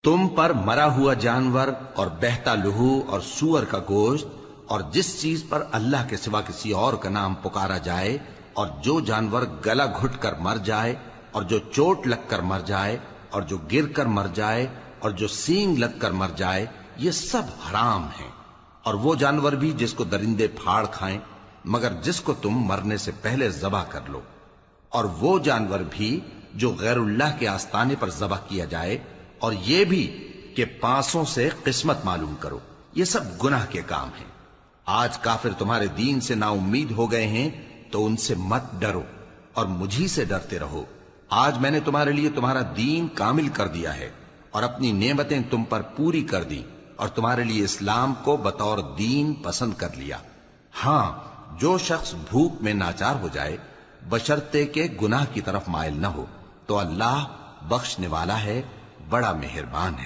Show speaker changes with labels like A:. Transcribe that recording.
A: تم پر مرا ہوا جانور اور بہتا لہو اور سور کا گوشت اور جس چیز پر اللہ کے سوا کسی اور کا نام پکارا جائے اور جو جانور گلا گھٹ کر مر جائے اور جو چوٹ لگ کر مر جائے اور جو گر کر مر جائے اور جو سینگ لگ کر مر جائے، یہ سب حرام ہیں۔ اور وہ جانور بھی جس کو درندے پھاڑ کھائیں مگر جس کو تم مرنے سے پہلے ذبح کر لو، اور وہ جانور بھی جو غیر اللہ کے آستانے پر ذبح کیا جائے، اور یہ بھی کہ پانسوں سے قسمت معلوم کرو، یہ سب گناہ کے کام ہیں۔ آج کافر تمہارے دین سے نا امید ہو گئے ہیں تو ان سے مت ڈرو اور مجھی سے ڈرتے رہو۔ آج میں نے تمہارے لیے تمہارا دین کامل کر دیا ہے اور اپنی نعمتیں تم پر پوری کر دی اور تمہارے لیے اسلام کو بطور دین پسند کر لیا۔ ہاں، جو شخص بھوک میں ناچار ہو جائے بشرطے کہ گناہ کی طرف مائل نہ ہو تو اللہ بخشنے والا ہے، بڑا مہربان ہے۔